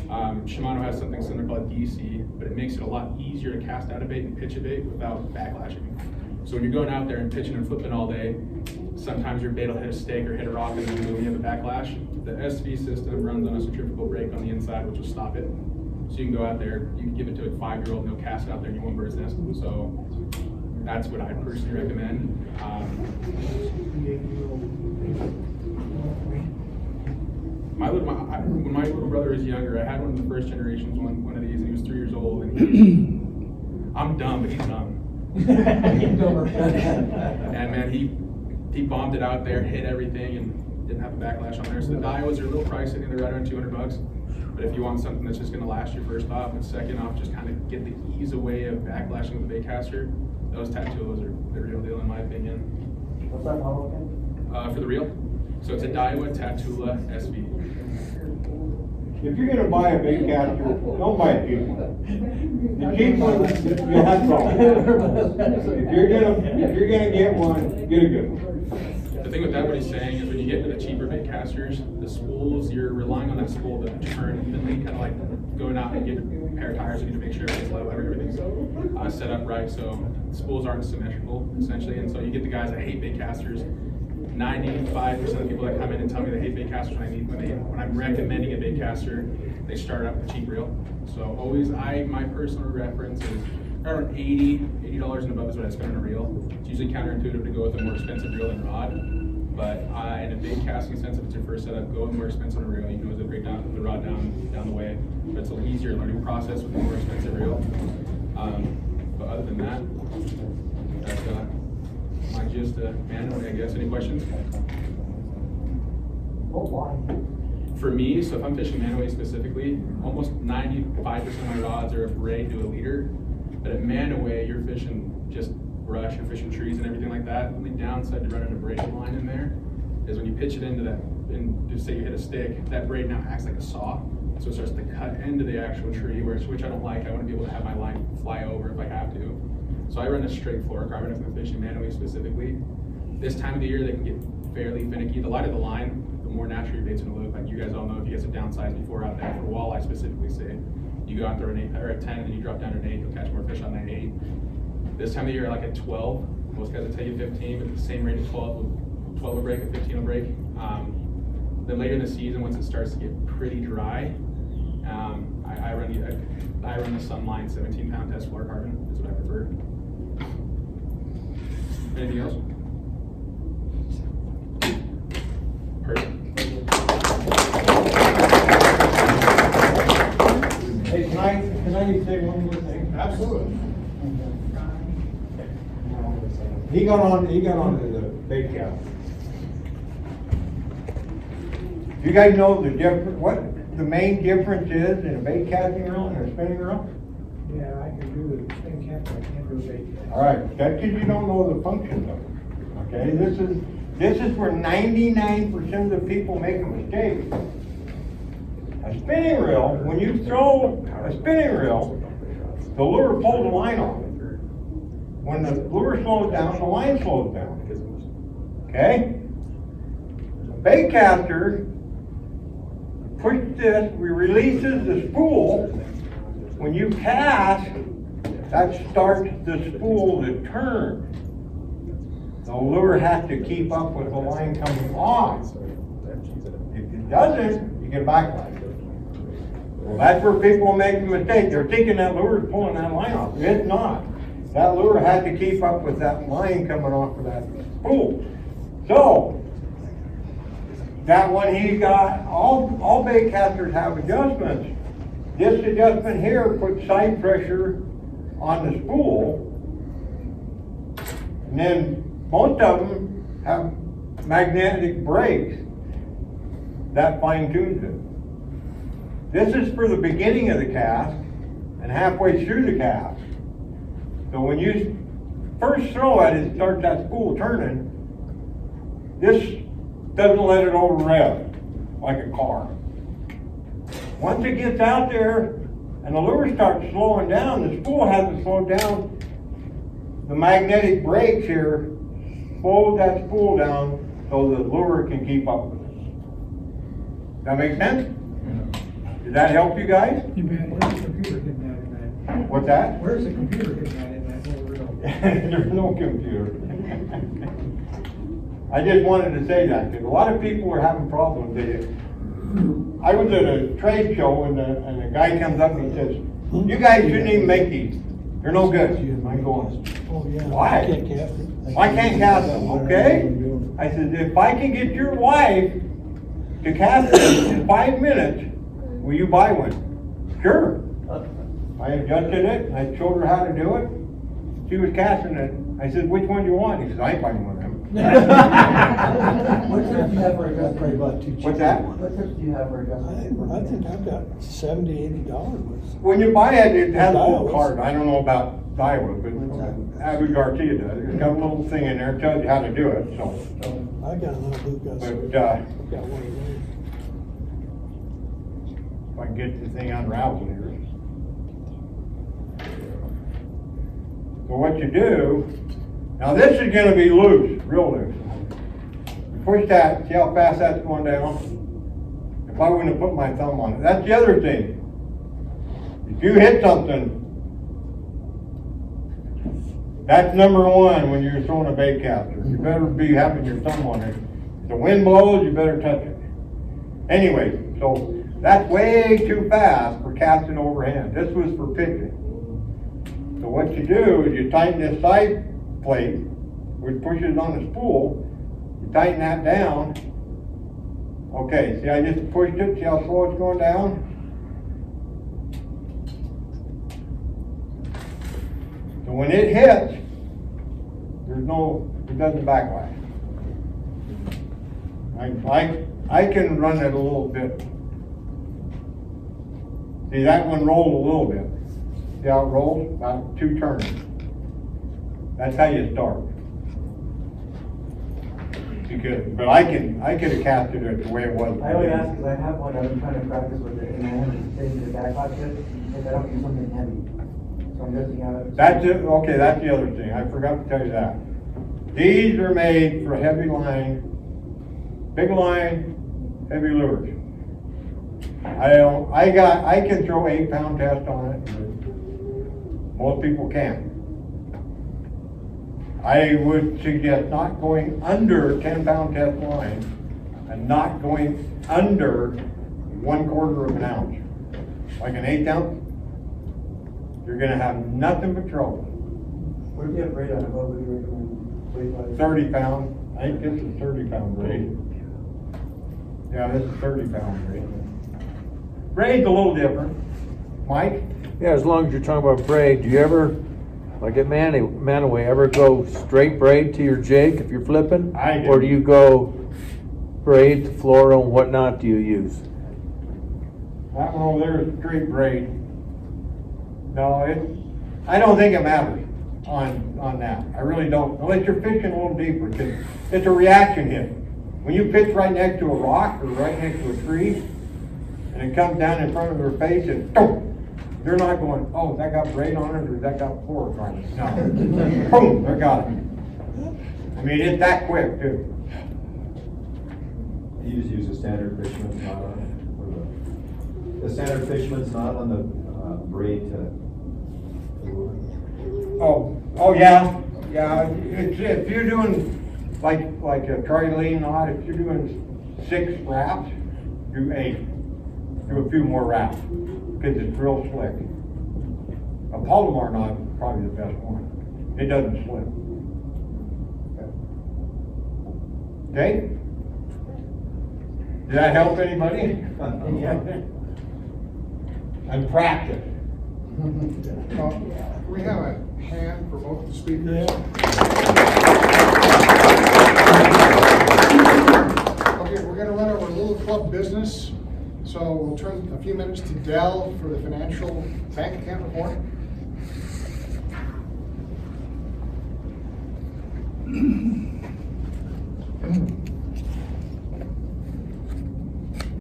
Shimano has something similar called DC, but it makes it a lot easier to cast out a bait and pitch a bait without backlashing. So when you're going out there and pitching and flipping all day, sometimes your bait will hit a stake or hit a rock and then boom, you have a backlash. The SV system runs on a centrifugal brake on the inside, which will stop it. So you can go out there, you can give it to a 5-year-old and they'll cast it out there and you won't bird's nest. So That's what I personally recommend. When my little brother was younger, I had one of the first generations, one of these, and he was 3 years old, and I'm dumb, but he's dumb. And man, he bombed it out there, hit everything, and didn't have a backlash on there. So the Daiwas are a little pricey, they're right around $200. But if you want something that's just gonna last you first off, and second off, just kind of get the ease away of backlashing with a bait caster, those Tattulas are the real deal in my opinion. What's that model again? For the reel, so it's a Daiwa Tattula SV. If you're gonna buy a bait caster, don't buy a cheap one. The cheap one, you'll have problems. If you're gonna get one, get a good one. The thing with that, what he's saying is when you get to the cheaper bait casters, the spools, you're relying on that spool to turn evenly, kind of like going out and get a pair of tires, you need to make sure everything's level, everything's set up right, so spools aren't symmetrical, essentially, and so you get the guys that hate bait casters. 95% of people that come in and tell me they hate bait casters, when I'm recommending a bait caster, they start out with a cheap reel. So always, my personal reference is around $80 and above is what I spend on a reel. It's usually counterintuitive to go with a more expensive reel than rod, but in a big casting sense, if it's your first setup, go with more expensive on a reel. You can always upgrade the rod down the way, but it's a little easier learning process with a more expensive reel. But other than that, that's my gist manually, I guess. Any questions? For me, so if I'm fishing Mantua specifically, almost 95% of my rods are a braid to a leader. But at Mantua, you're fishing just brush, you're fishing trees and everything like that. The only downside to running a braid line in there is when you pitch it into that, and just say you hit a stick, that braid now acts like a saw. So it starts to cut into the actual tree, which I don't like. I want to be able to have my line fly over if I have to. So I run a straight fluorocarbon if I'm fishing Mantua specifically. This time of the year, they can get fairly finicky. The lighter the line, the more natural your bait's gonna look. Like you guys all know, if you get some downsides before out there, for walleye specifically, say, you go out there an 8 or a 10 and then you drop down to an 8, you'll catch more fish on that 8. This time of the year, like at 12, most guys will tell you 15, but the same rate of 12 will break, and 15 will break. Then later in the season, once it starts to get pretty dry, I run the Sunline 17-pound test fluorocarbon is what I prefer. Anything else? Perfect. Hey, can I say one more thing? Absolutely. He got on to the bait cap. You guys know what the main difference is in a bait casting reel and a spinning reel? Yeah, I can do the spin cap, I can't do bait. All right, that's because you don't know the function of it. Okay, this is where 99% of the people make a mistake. A spinning reel, when you throw a spinning reel, the lure pulls the line off. When the lure slows down, the line slows down. Okay? A bait caster pushes this, releases the spool. When you cast, that starts the spool to turn. The lure has to keep up with the line coming off. If it doesn't, you get backlash. Well, that's where people make a mistake. They're thinking that lure is pulling that line off. It's not. That lure has to keep up with that line coming off of that spool. So, that one he got, all bait casters have adjustments. This adjustment here puts side pressure on the spool. And then most of them have magnetic brakes that fine tunes it. This is for the beginning of the cast and halfway through the cast. So when you first throw it, it starts that spool turning. This doesn't let it over rev like a car. Once it gets out there and the lure starts slowing down, the spool hasn't slowed down. The magnetic brakes here slow that spool down so the lure can keep up with it. Does that make sense? Does that help you guys? You bet, where's the computer getting that in that? What's that? Where's the computer getting that in that little reel? There's no computer. I just wanted to say that because a lot of people are having problems. I was at a trade show and a guy comes up and he says, "You guys shouldn't even make these. They're no good. I'm going, Oh, yeah. Why? I can't cast it. I can't cast them, okay? I said, if I can get your wife to cast them in 5 minutes, will you buy one? Sure. I adjusted it, I showed her how to do it. She was casting it. I said, which one do you want? He says, I ain't buying one of them. What tips do you have for That's probably adjustment? about too cheap. What's that? What tips do you have for adjustment? I think I've got $70, $80 worth. When you buy it, it has a little Dials. card. I don't know about Iowa, but Abu Garcia does. It's got a little thing in there, tells you how to do it, so. I got a little blue gus. But, I've got one of those. if I can get the thing unraveled here. So what you do, now this is gonna be loose, real loose. You push that, see how fast that's going down? If I wouldn't have put my thumb on it, that's the other thing. If you hit something, that's number one when you're throwing a bait caster. You better be having your thumb on it. If the wind blows, you better touch it. Anyway, so that's way too fast for casting overhand. This was for pitching. So what you do is you tighten this side plate, which pushes on the spool, you tighten that down. Okay, see I just pushed it, see how slow it's going down? So when it hits, it doesn't backlash. I can run it a little bit. See, that one rolled a little bit. See how it rolls? About 2 turns. That's how you start. But I could have casted it the way it was. I only ask because I have one, I've been trying to practice with it, and I haven't changed the backlash yet, if I don't use something heavy. So I'm missing out. That's it, okay, that's the other thing, I forgot to tell you that. These are made for heavy line, big line, heavy lures. I can throw 8-pound test on it, but most people can't. I would suggest not going under 10-pound test line and not going under 1/4 of an ounce. Like an 1/8 ounce, you're gonna have nothing but trouble. What if you have braid on it, what would you recommend? 25? 30 pound, I think this is 30-pound braid. Yeah, this is 30-pound braid. Braid's a little different. Mike? Yeah, as long as you're talking about braid, do you ever, like at Mantua, ever go straight braid to your jig if you're flipping? I do. Or do you go braid to floral and whatnot do you use? That one over there is straight braid. No, I don't think it matters on that. I really don't, unless you're fishing a little deeper, because it's a reaction hit. When you pitch right next to a rock or right next to a tree, and it comes down in front of their face and boom, they're not going, oh, that got braid on it or that got fork on it. No, boom, they got it. I mean, it's that quick too. You just use a standard fisherman's knot on it? Or the standard fisherman's knot on the braid to Oh yeah. If you're doing like a trilene knot, if you're doing 6 wraps, do 8. Do a few more wraps because it's real slick. A Palomar knot is probably the best one. It doesn't slip. Okay? Did that help anybody? Yeah. And practice. We have a hand for both the speakers. Okay, we're gonna run over a little club business. So we'll turn a few minutes to Dell for the financial bank account report.